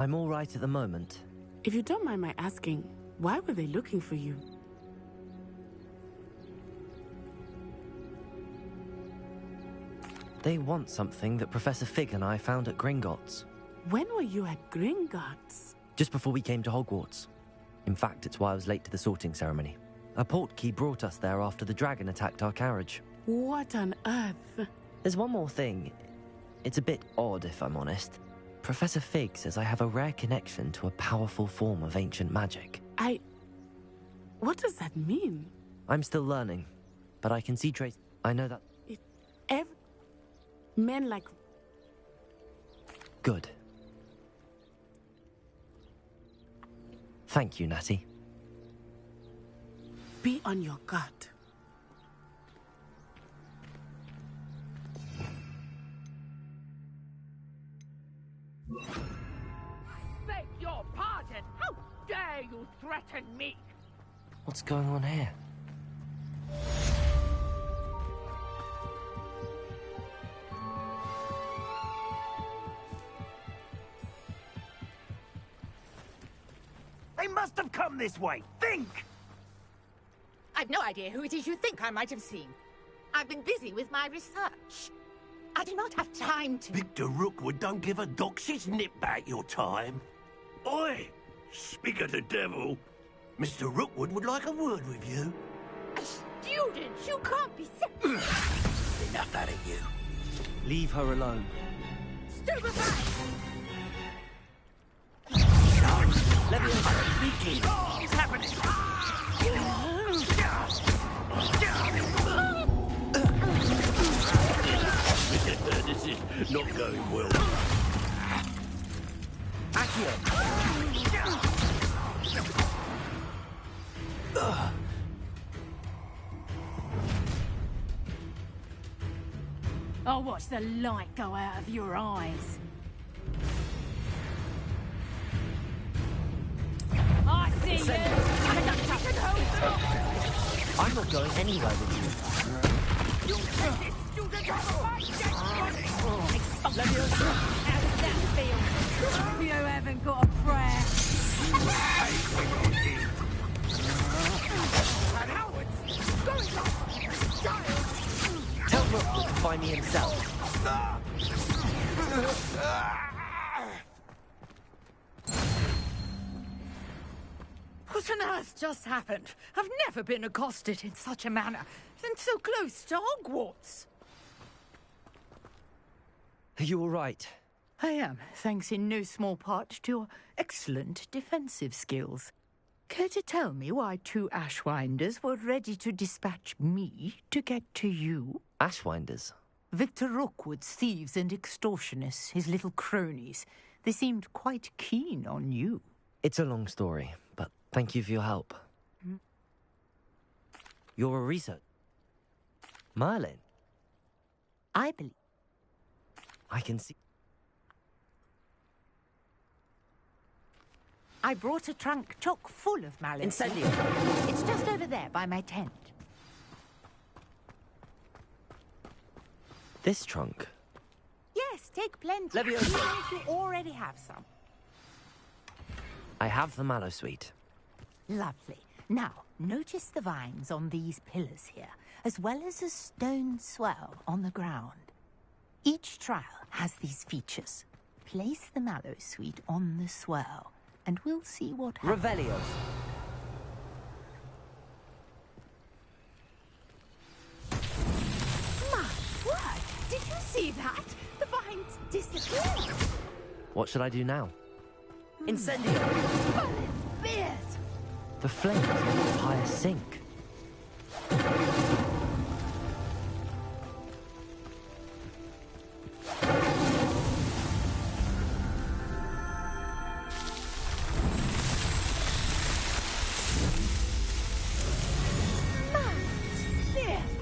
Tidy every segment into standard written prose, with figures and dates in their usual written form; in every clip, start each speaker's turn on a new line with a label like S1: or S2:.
S1: I'm all right at the moment.
S2: If you don't mind my asking, why were they looking for you?
S1: They want something that Professor Fig and I found at Gringotts.
S2: When were you at Gringotts?
S1: Just before we came to Hogwarts. In fact, it's why I was late to the sorting ceremony. A portkey brought us there after the dragon attacked our carriage.
S2: What on earth?
S1: There's one more thing. It's a bit odd, if I'm honest. Professor Fig says I have a rare connection to a powerful form of ancient magic.
S2: What does that mean?
S1: I'm still learning, but I can see trace. I know that...
S2: Men like...
S1: Good. Thank you, Natty.
S2: Be on your guard.
S3: Beg your pardon! How dare you threaten me?
S1: What's going on here?
S4: They must have come this way. Think!
S5: I've no idea who it is you think I might have seen. I've been busy with my research. I do not have time to...
S4: Victor Rookwood don't give a doxy's nip back your time. Oi! Speak of the devil. Mr. Rookwood would like a word with you.
S5: A student? You can't be...
S4: Enough out of you.
S1: Leave her alone.
S5: Stupefy!
S4: What's happening? This is not going well.
S6: I'll watch the light go out of your eyes. I see you!
S1: I'm not going anywhere with you.
S6: How does that feel? You haven't got a prayer.
S1: Tell Rookwood to find me himself.
S5: What on earth just happened? I've never been accosted in such a manner, and so close to Hogwarts.
S1: Are you all right?
S5: I am, thanks in no small part to your excellent defensive skills. Care to tell me why two Ashwinders were ready to dispatch me to get to you?
S1: Ashwinders?
S5: Victor Rookwood's thieves and extortionists, his little cronies. They seemed quite keen on you.
S1: It's a long story, but thank you for your help. You're a researcher. Merlin?
S5: I believe.
S1: I can see...
S5: I brought a trunk chock full of mallows.
S1: Incendio!
S5: It's just over there by my tent.
S1: This trunk?
S5: Yes, take plenty.
S1: Leviosa!
S5: Even if you already have some.
S1: I have the mallow suite.
S5: Lovely. Now, notice the vines on these pillars here, as well as a stone swell on the ground. Each trial has these features. Place the mallow suite on the swell, and we'll see what happens.
S1: Revelios.
S5: My word! Did you see that? The vines disappeared.
S1: What should I do now? Incendio!
S5: Merlin's beard!
S1: The flames make the fire sink.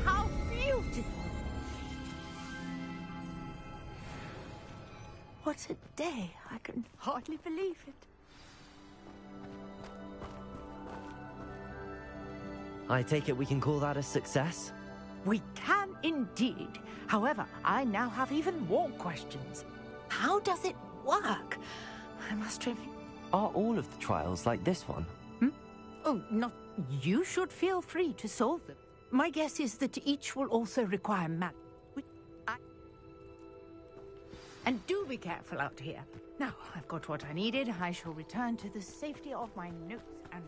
S5: How beautiful! What a day! I can hardly believe it.
S1: I take it we can call that a success?
S5: We can indeed. However, I now have even more questions. How does it work? I must review.
S1: Are all of the trials like this one?
S5: Oh, not. You should feel free to solve them. My guess is that each will also require And do be careful out here. Now, I've got what I needed. I shall return to the safety of my notes and...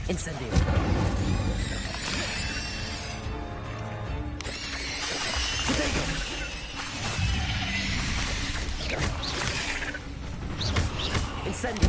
S1: Incendio. Incendio.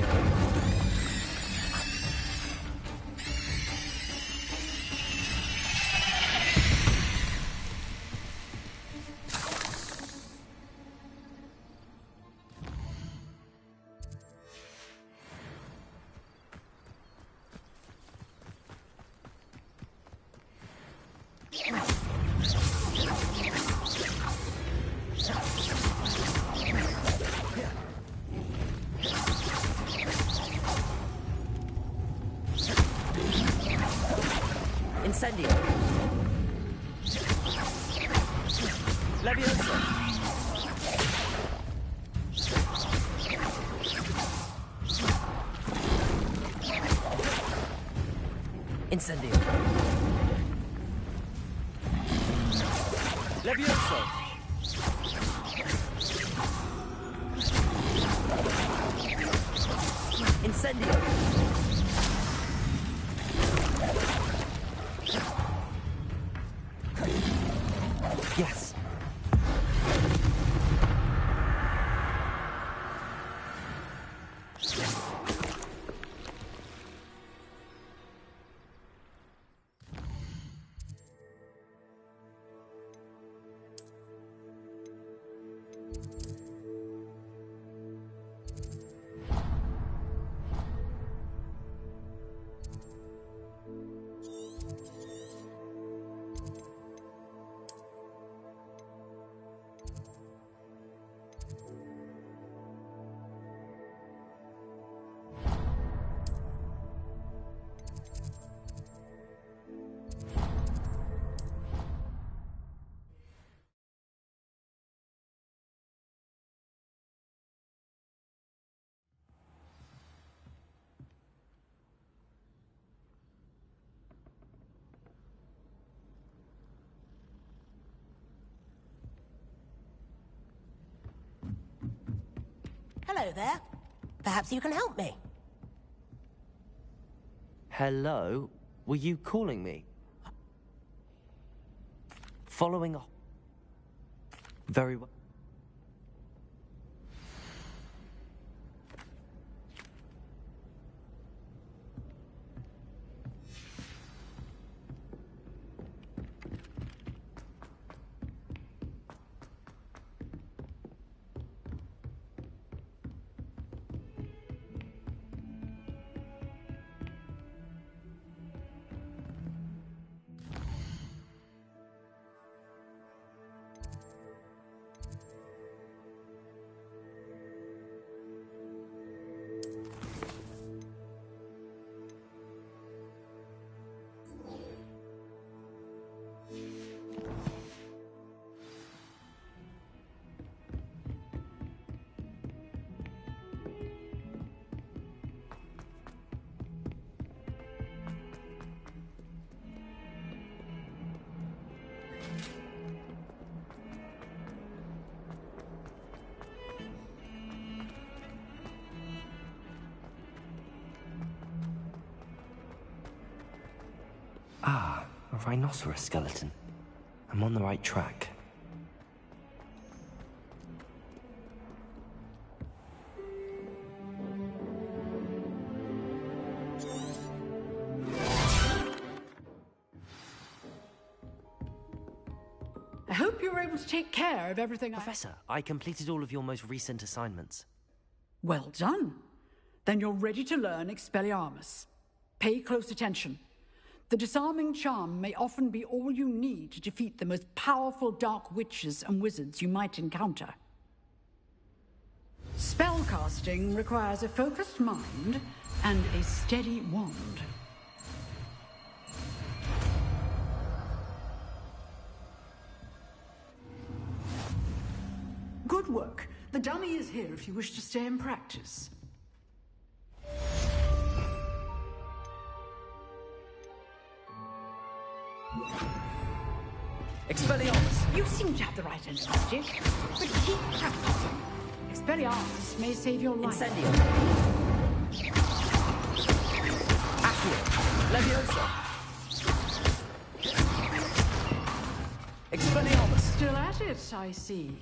S1: Incendio. Leviosa. Incendio. Leviosa. Incendio. Yes.
S7: Hello there. Perhaps you can help me.
S1: Hello? Were you calling me? Following up. Very well. A rhinoceros skeleton. I'm on the right track.
S8: I hope you were able to take care of everything.
S1: Professor, I completed all of your most recent assignments.
S8: Well done. Then you're ready to learn Expelliarmus. Pay close attention. The disarming charm may often be all you need to defeat the most powerful dark witches and wizards you might encounter. Spellcasting requires a focused mind and a steady wand. Good work. The dummy is here if you wish to stay and practice.
S1: Expelliarmus!
S8: You seem to have the right attitude, but keep practicing. Expelliarmus may save your life.
S1: Incendio! Accio! Leviosa! Expelliarmus!
S8: Still at it, I see.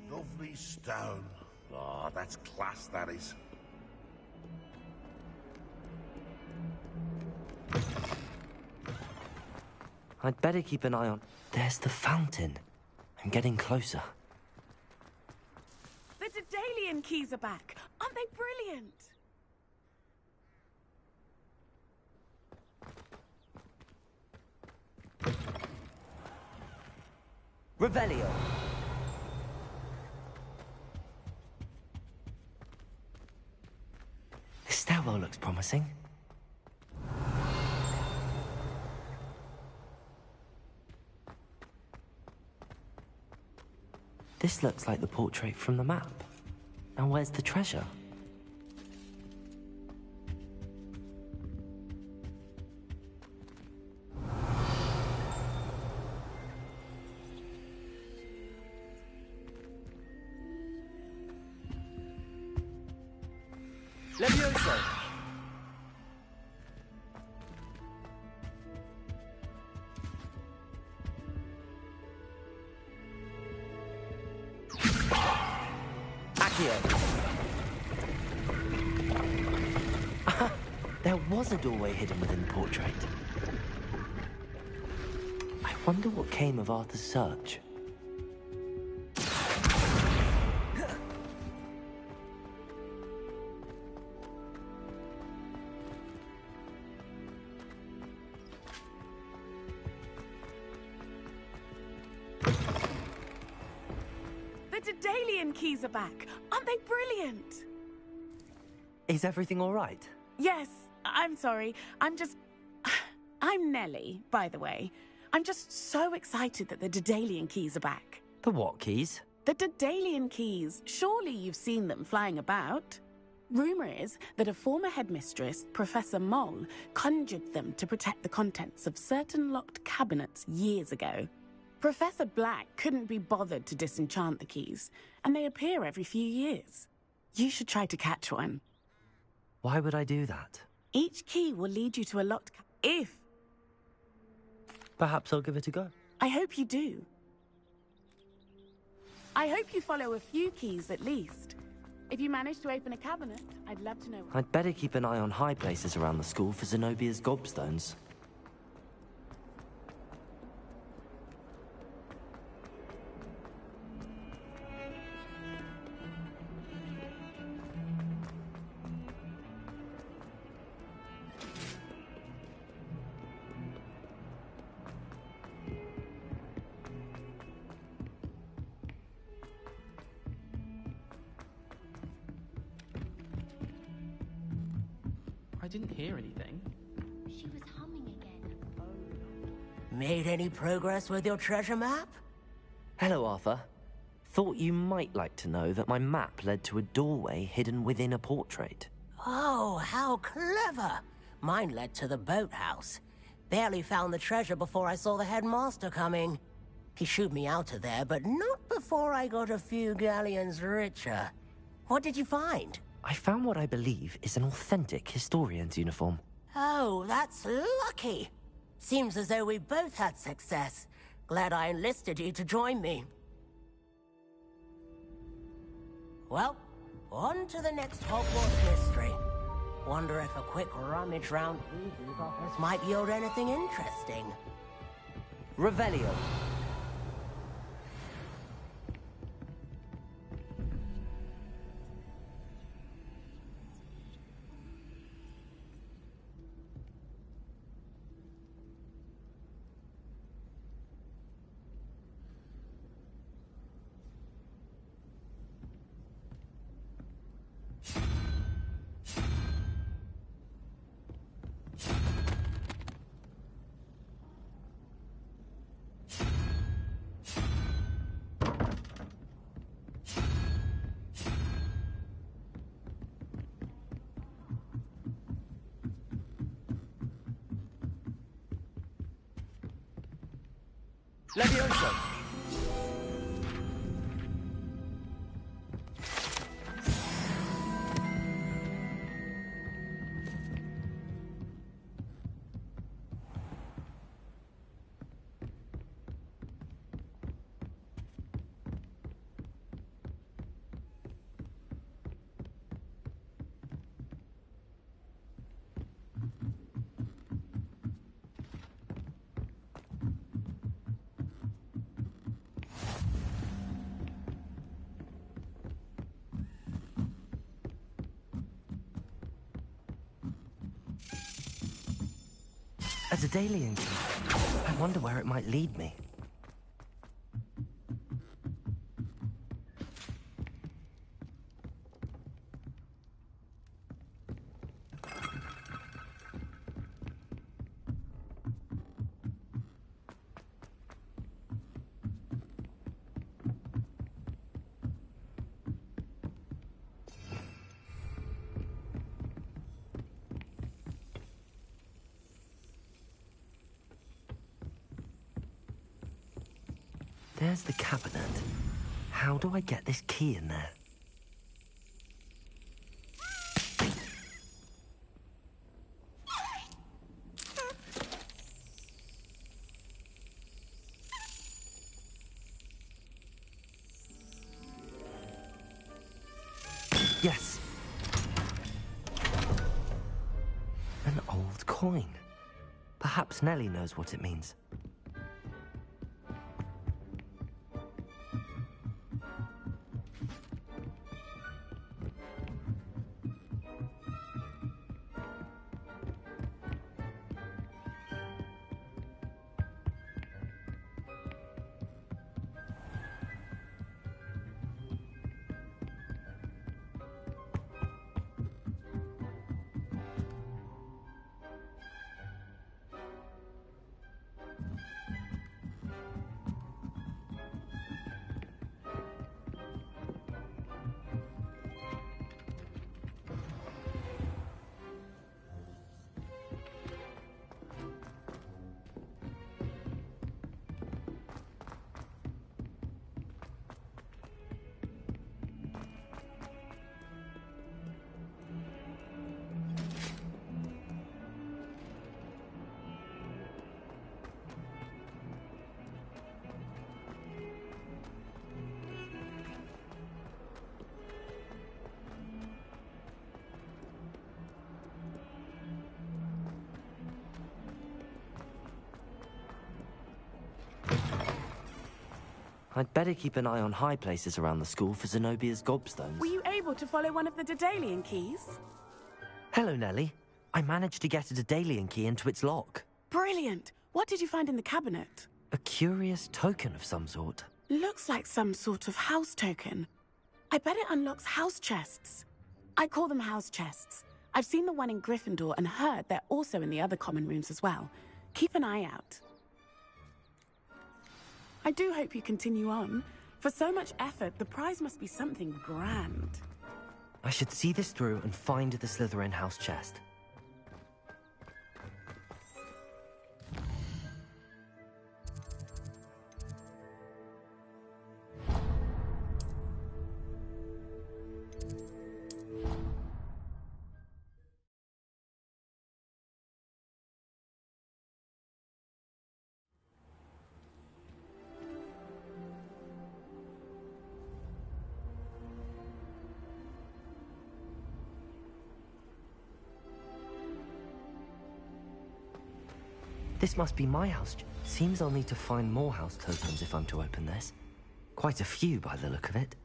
S9: Lovely stone. Oh, that's class, that is.
S1: I'd better keep an eye on... There's the fountain. I'm getting closer.
S2: The Daedalian keys are back. Aren't they brilliant?
S1: Revelio! This stairwell looks promising. This looks like the portrait from the map. Now where's the treasure? Levioso! There was a doorway hidden within the portrait. I wonder what came of Arthur's search.
S2: The Daedalian keys are back. Aren't they brilliant?
S1: Is everything all right?
S2: Yes, I'm sorry. I'm Nellie, by the way. I'm just so excited that the Daedalian keys are back.
S1: The what keys?
S2: The Daedalian keys. Surely you've seen them flying about. Rumor is that a former headmistress, Professor Moll, conjured them to protect the contents of certain locked cabinets years ago. Professor Black couldn't be bothered to disenchant the keys, and they appear every few years. You should try to catch one.
S1: Why would I do that?
S2: Each key will lead you to a locked if.
S1: Perhaps I'll give it a go.
S2: I hope you do. I hope you follow a few keys at least. If you manage to open a cabinet, I'd love to know.
S1: I'd better keep an eye on high places around the school for Zenobia's gobstones.
S10: I didn't hear anything.
S6: She was humming again.
S7: Made any progress with your treasure map?
S1: Hello, Arthur. Thought you might like to know that my map led to a doorway hidden within a portrait.
S7: Oh, how clever! Mine led to the boathouse. Barely found the treasure before I saw the headmaster coming. He shooed me out of there, but not before I got a few galleons richer. What did you find?
S1: I found what I believe is an authentic historian's uniform.
S7: Oh, that's lucky. Seems as though we both had success. Glad I enlisted you to join me. Well, on to the next Hogwarts mystery. Wonder if a quick rummage round Easy's office might yield anything interesting.
S1: Revelio. Levioso! A Daedalian key. I wonder where it might lead me. There's the cabinet. How do I get this key in there? Yes. An old coin. Perhaps Nellie knows what it means. I'd better keep an eye on high places around the school for Zenobia's gobstones.
S2: Were you able to follow one of the Daedalian keys?
S1: Hello, Nellie. I managed to get a Daedalian key into its lock.
S2: Brilliant! What did you find in the cabinet?
S1: A curious token of some sort.
S2: Looks like some sort of house token. I bet it unlocks house chests. I call them house chests. I've seen the one in Gryffindor and heard they're also in the other common rooms as well. Keep an eye out. I do hope you continue on. For so much effort, the prize must be something grand.
S1: I should see this through and find the Slytherin house chest. This must be my house. Seems I'll need to find more house tokens if I'm to open this. Quite a few by the look of it.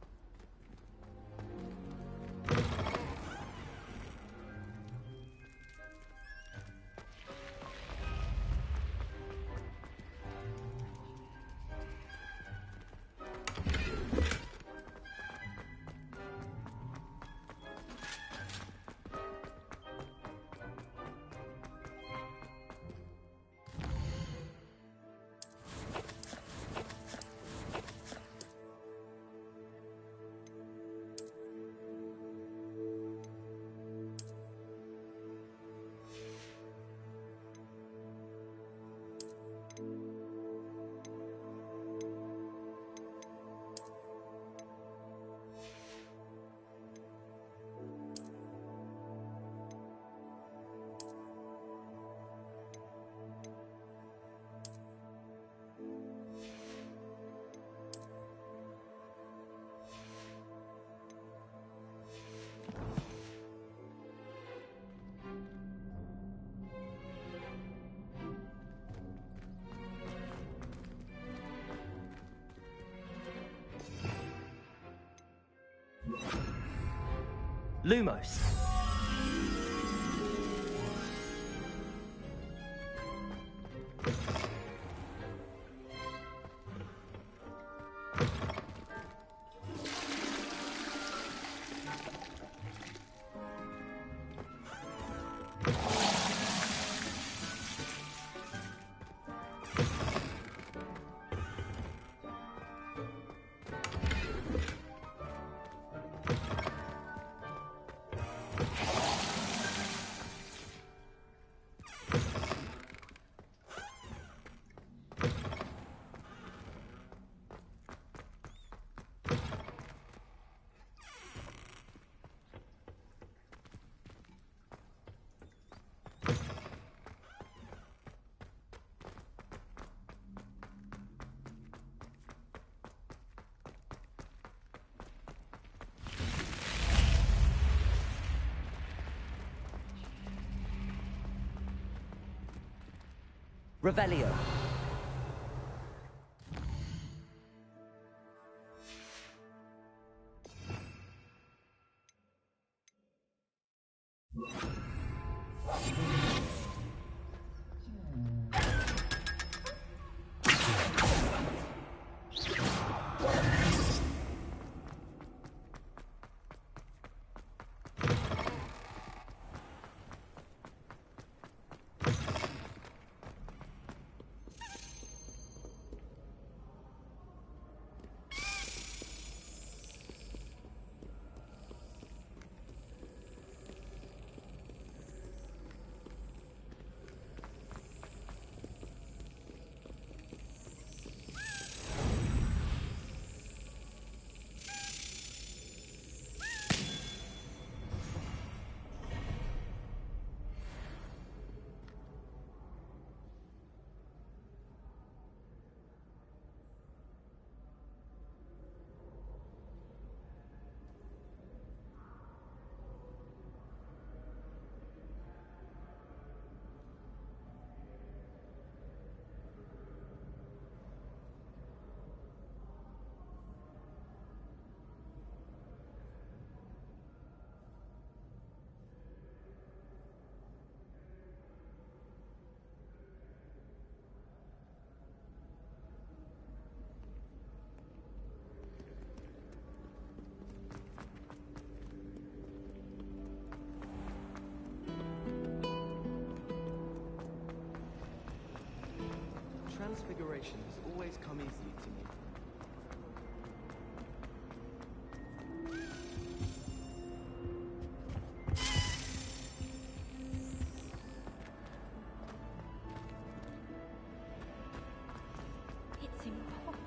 S1: Lumos. Revelio.
S10: Transfiguration has always come easily to me.
S6: It's impossible.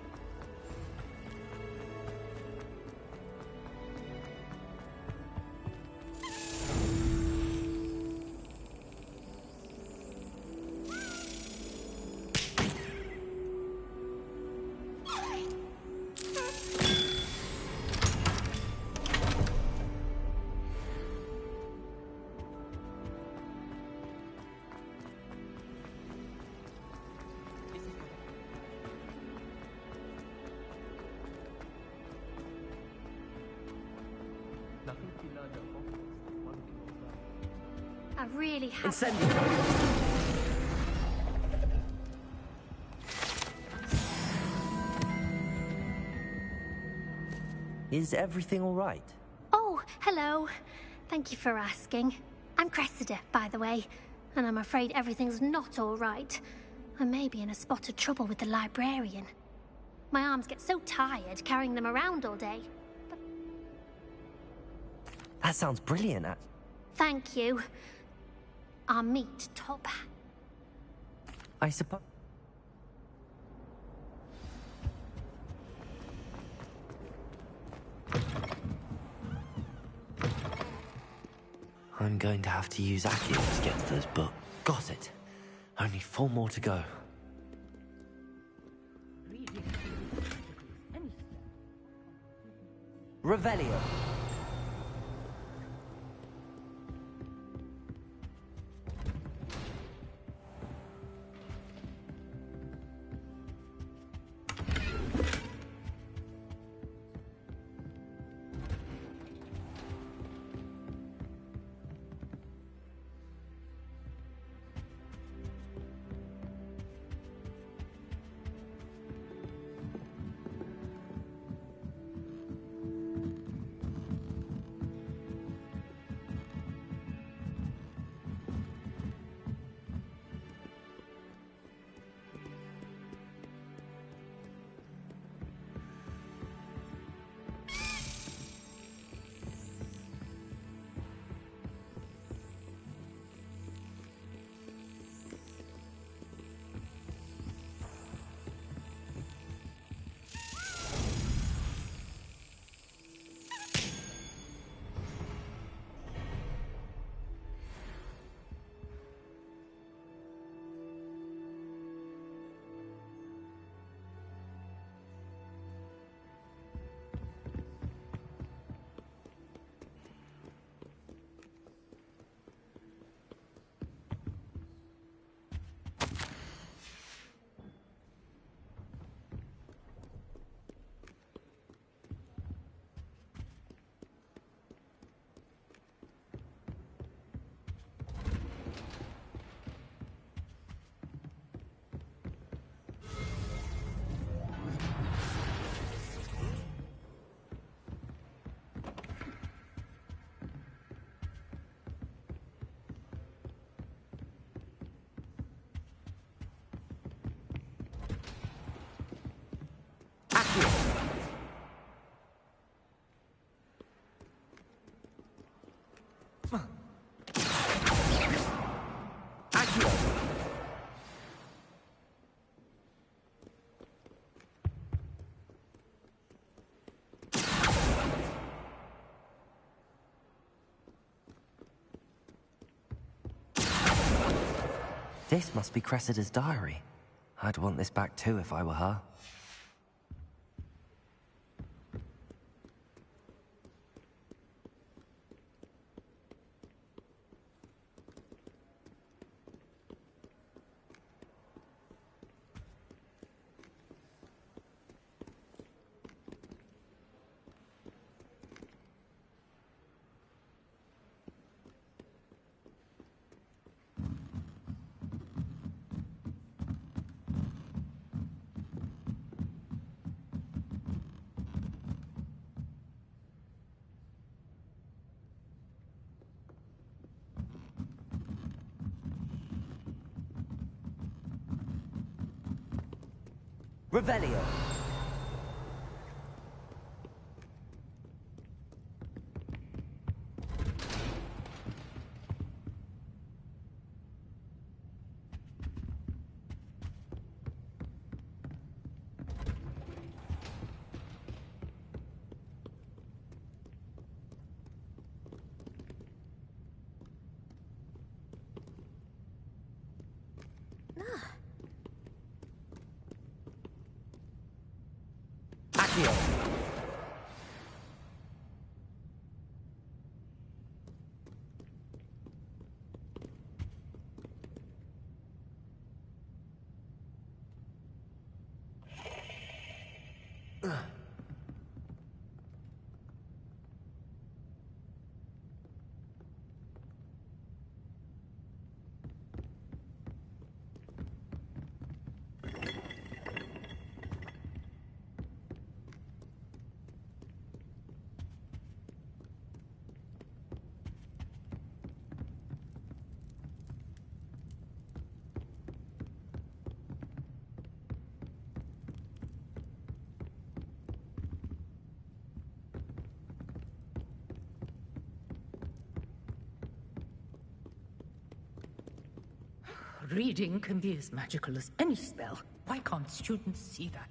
S6: I really have.
S1: Incendiary! Is everything all right?
S6: Oh, hello. Thank you for asking. I'm Cressida, by the way, and I'm afraid everything's not all right. I may be in a spot of trouble with the librarian. My arms get so tired carrying them around all day. But
S1: That sounds brilliant.
S6: thank you. Our meet top.
S1: I suppose. I'm going to have to use Accio to get to those books. Got it. Only 4 more to go. Revelio. This must be Cressida's diary. I'd want this back too if I were her. Revelio. Accio.
S11: Reading can be as magical as any spell. Why can't students see that?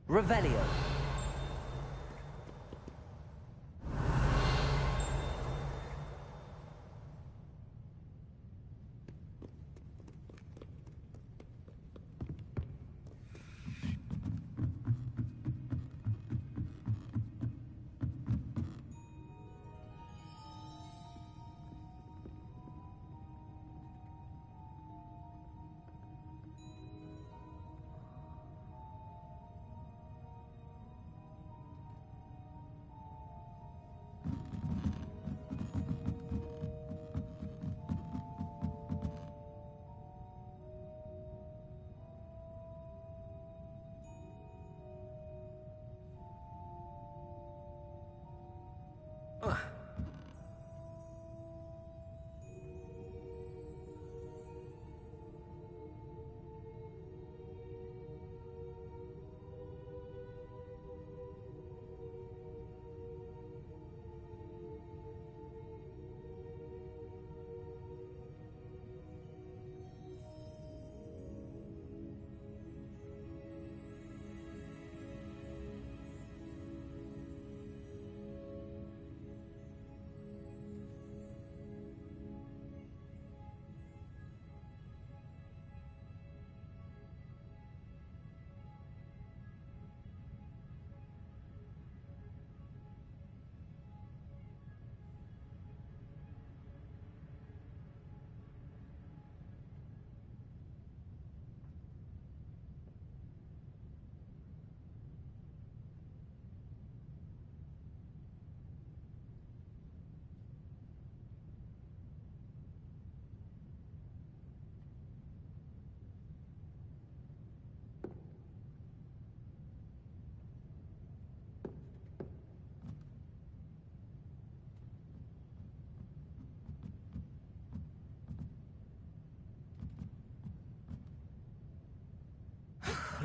S1: Revelio.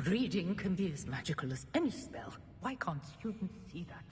S11: Reading can be as magical as any spell. Why can't students see that?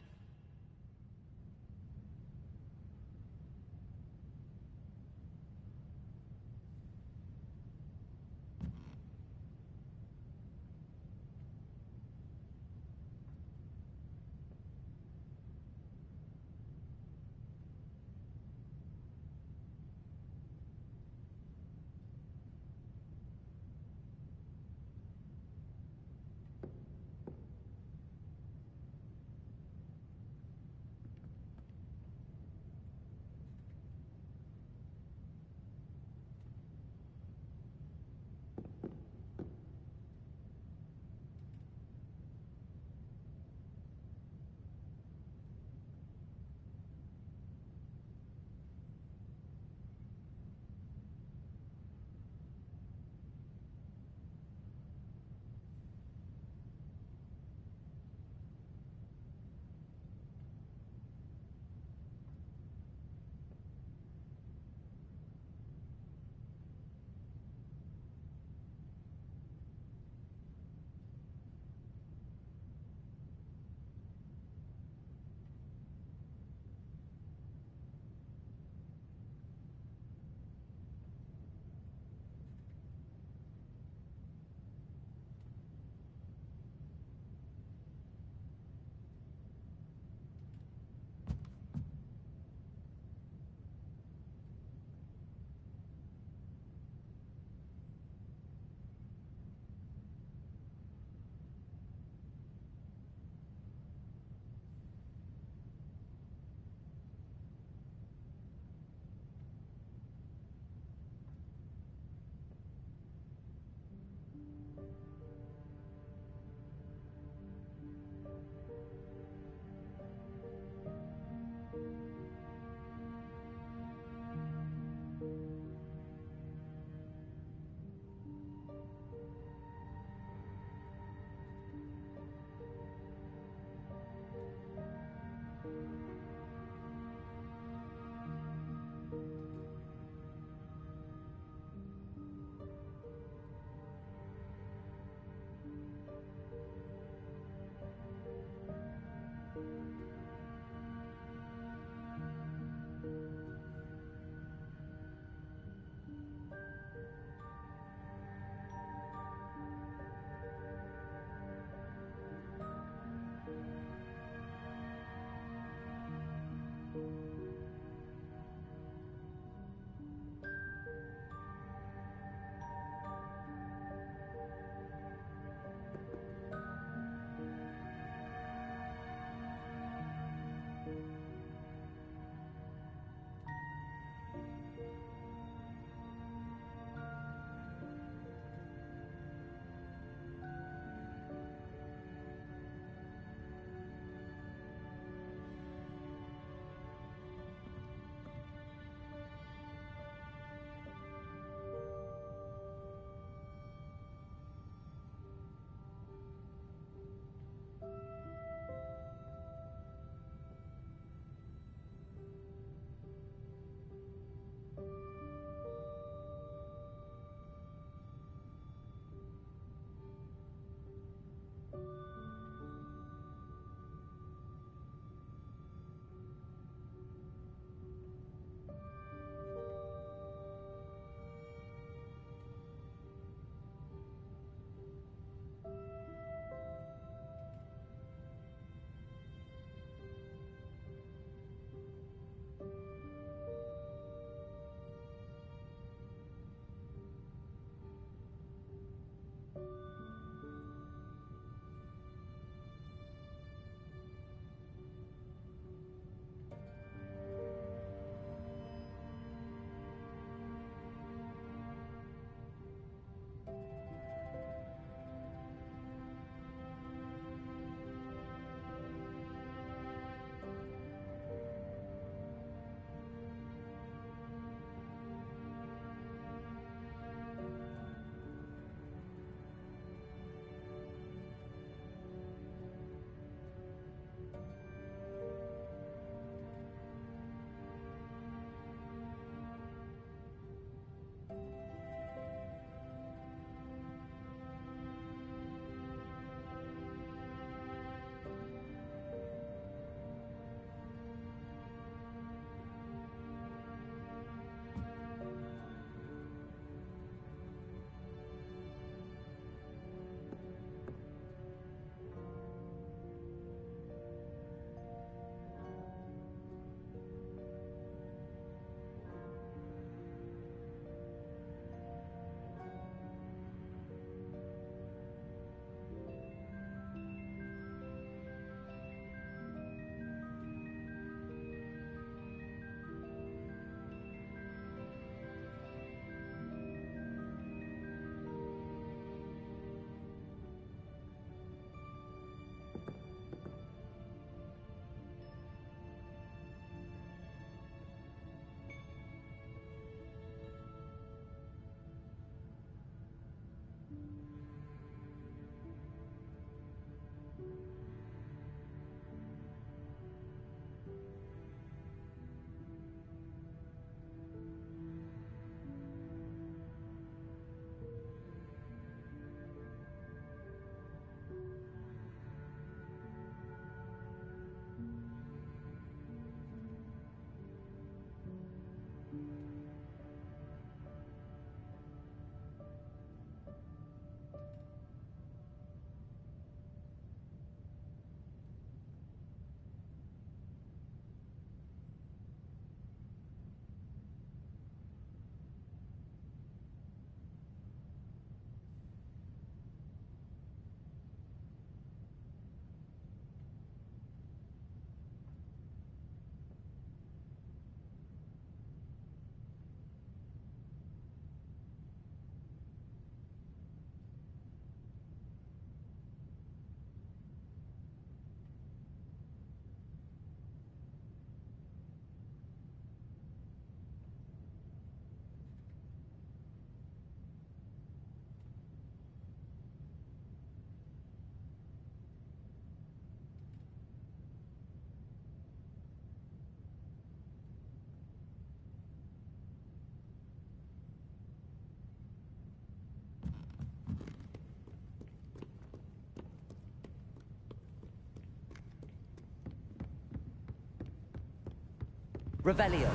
S1: Revelio.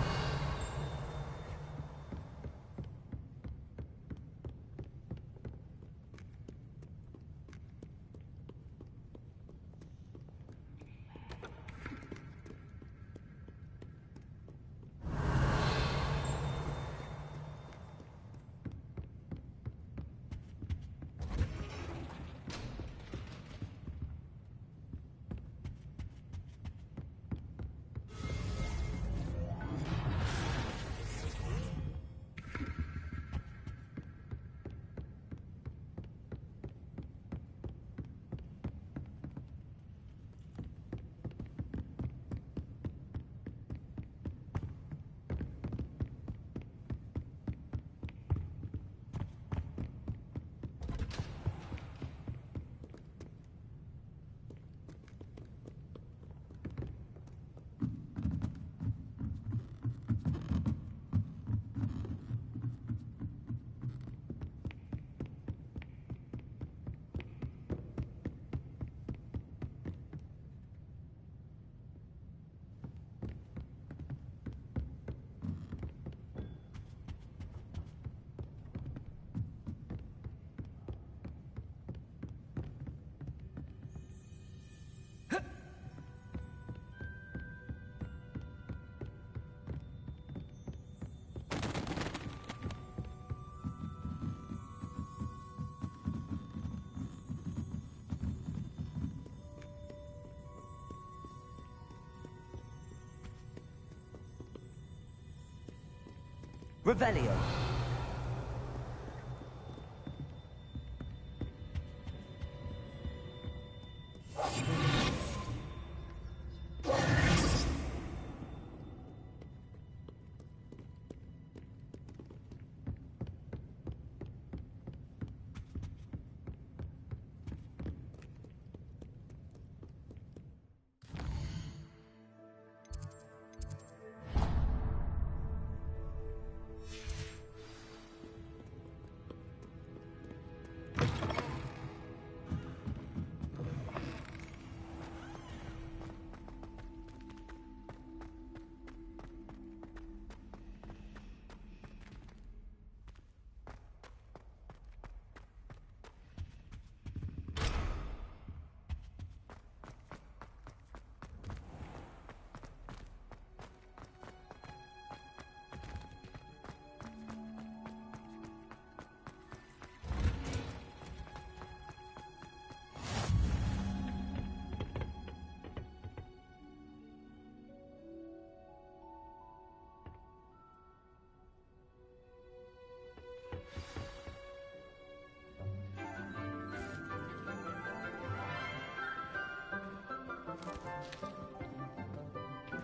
S1: Revelio.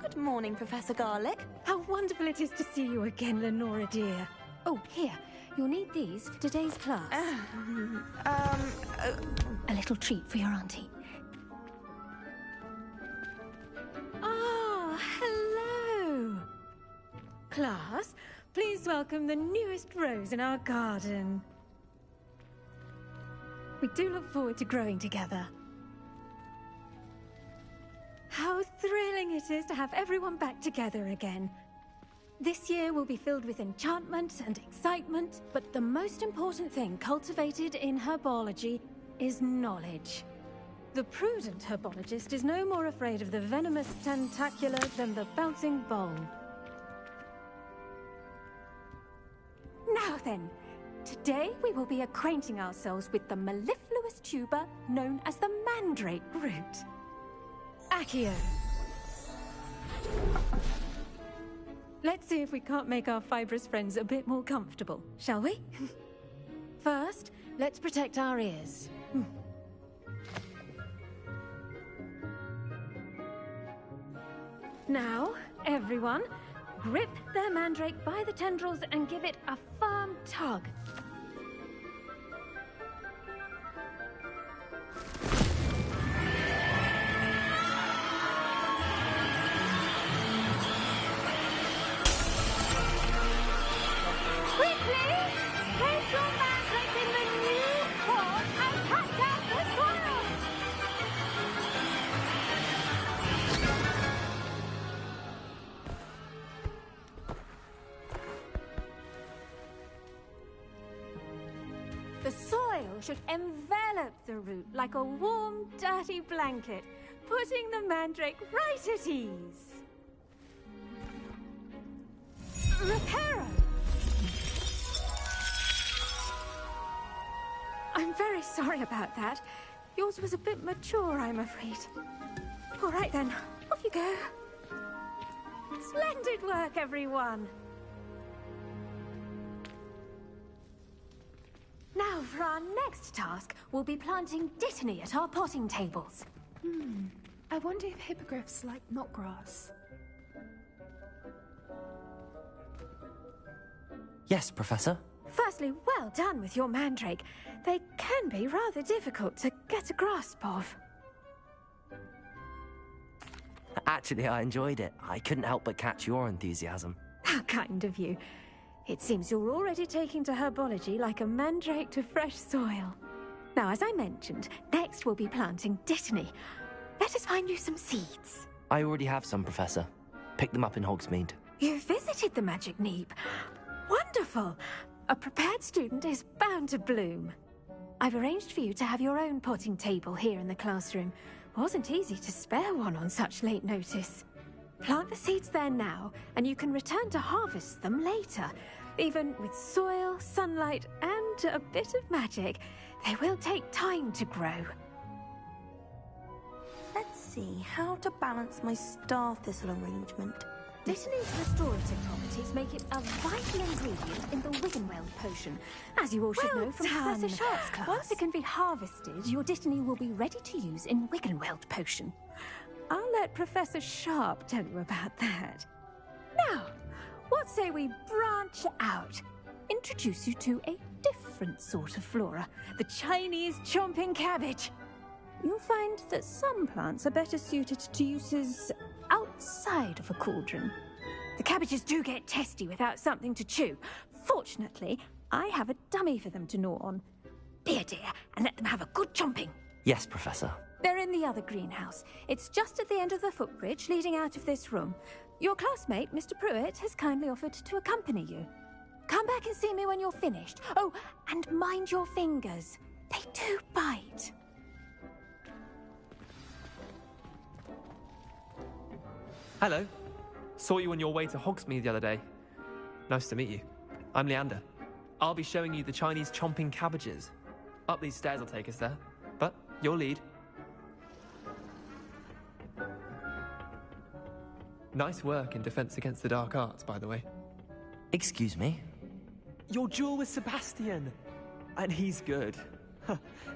S12: Good morning, Professor Garlick.
S13: How wonderful it is to see you again, Lenora dear. Oh, here. You'll need these for today's class. A little treat for your auntie. Ah, hello. Class, please welcome the newest rose in our garden. We do look forward to growing together. How thrilling it is to have everyone back together again. This year will be filled with enchantment and excitement, but the most important thing cultivated in herbology is knowledge. The prudent herbologist is no more afraid of the venomous tentacula than the bouncing vole. Now then, today we will be acquainting ourselves with the mellifluous tuber known as the mandrake root. Accio. Let's see if we can't make our fibrous friends a bit more comfortable, shall we? First, let's protect our ears. Now, everyone, grip their mandrake by the tendrils and give it a firm tug. The soil should envelop the root like a warm, dirty blanket, putting the mandrake right at ease. Reparo! I'm very sorry about that. Yours was a bit mature, I'm afraid. All right then, off you go. Splendid work, everyone! Now, for our next task, we'll be planting dittany at our potting tables.
S14: I wonder if hippogriffs like knotgrass.
S1: Yes, Professor.
S13: Firstly, well done with your mandrake. They can be rather difficult to get a grasp of.
S1: Actually, I enjoyed it. I couldn't help but catch your enthusiasm.
S13: How kind of you. It seems you're already taking to herbology like a mandrake to fresh soil. Now, as I mentioned, next we'll be planting dittany. Let us find you some seeds.
S1: I already have some, Professor. Picked them up in Hogsmeade.
S13: You visited the Magic Neep. Wonderful! A prepared student is bound to bloom. I've arranged for you to have your own potting table here in the classroom. Wasn't easy to spare one on such late notice. Plant the seeds there now, and you can return to harvest them later. Even with soil, sunlight, and a bit of magic, they will take time to grow.
S12: Let's see how to balance my star thistle arrangement.
S13: Dittany's restorative properties make it a vital ingredient in the Wiggenweld potion, as you all should know from Professor Sharp's class. Once it can be harvested, your Dittany will be ready to use in Wiggenweld potion. I'll let Professor Sharp tell you about that. Now, what say we branch out? Introduce you to a different sort of flora, the Chinese chomping cabbage. You'll find that some plants are better suited to uses outside of a cauldron. The cabbages do get testy without something to chew. Fortunately, I have a dummy for them to gnaw on. Be a dear and let them have a good chomping.
S1: Yes, Professor.
S13: They're in the other greenhouse. It's just at the end of the footbridge leading out of this room. Your classmate, Mr. Pruitt, has kindly offered to accompany you. Come back and see me when you're finished. Oh, and mind your fingers. They do bite.
S10: Hello. Saw you on your way to Hogsmeade the other day. Nice to meet you. I'm Leander. I'll be showing you the Chinese chomping cabbages. Up these stairs will take us there. But your lead. Nice work in Defense Against the Dark Arts, by the way.
S1: Excuse me?
S10: Your duel with Sebastian! And he's good.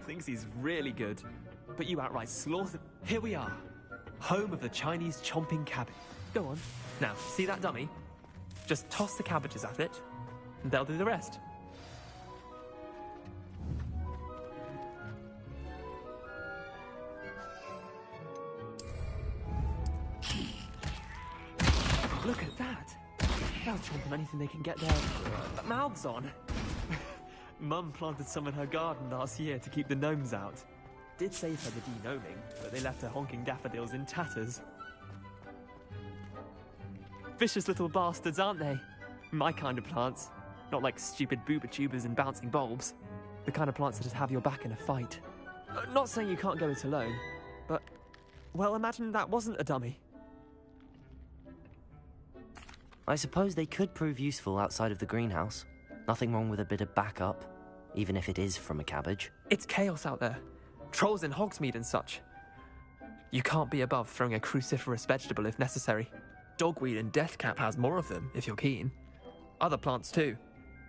S10: Thinks he's really good. But you outright slaughtered... Here we are. Home of the Chinese chomping cabbage. Go on. Now, see that dummy? Just toss the cabbages at it, and they'll do the rest. Look at that! They'll chomp on anything they can get their mouths on. Mum planted some in her garden last year to keep the gnomes out. Did save her the de-gnoming, but they left her honking daffodils in tatters. Vicious little bastards, aren't they? My kind of plants. Not like stupid booba tubers and bouncing bulbs. The kind of plants that'd have your back in a fight. Not saying you can't go it alone, but... Well, imagine that wasn't a dummy.
S1: I suppose they could prove useful outside of the greenhouse. Nothing wrong with a bit of backup, even if it is from a cabbage.
S10: It's chaos out there. Trolls in Hogsmeade and such. You can't be above throwing a cruciferous vegetable if necessary. Dogweed and deathcap has more of them, if you're keen. Other plants too.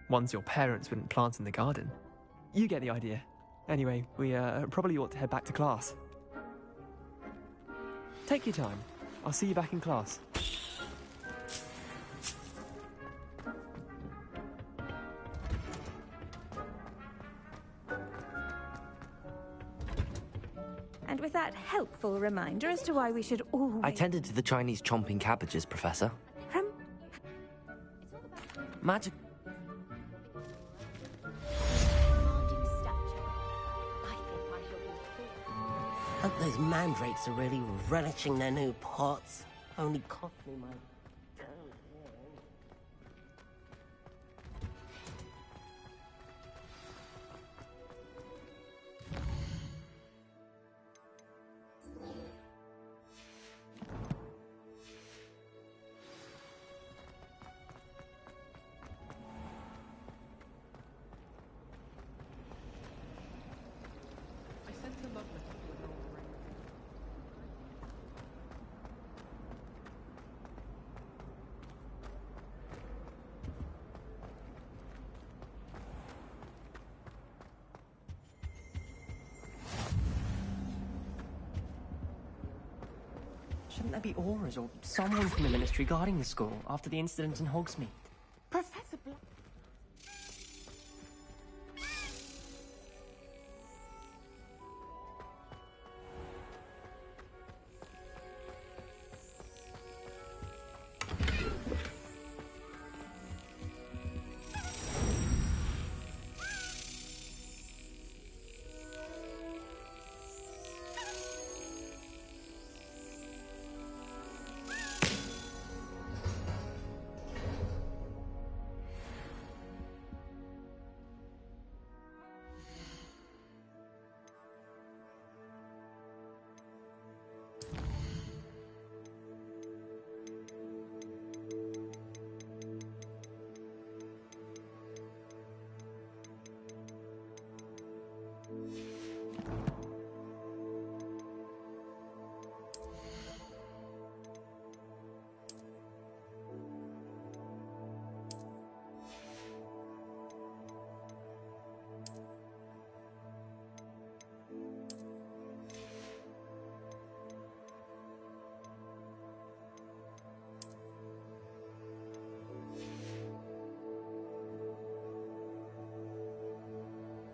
S10: Ones your parents wouldn't plant in the garden. You get the idea. Anyway, we probably ought to head back to class. Take your time. I'll see you back in class.
S13: And with that helpful reminder as to why we should always...
S1: I tended to the Chinese chomping cabbages, Professor.
S13: From...
S1: Magic...
S7: Hope those mandrakes are really relishing their new pots. Only cost me my...
S15: Shouldn't there be auras or someone from the Ministry guarding the school after the incident in Hogsmeade?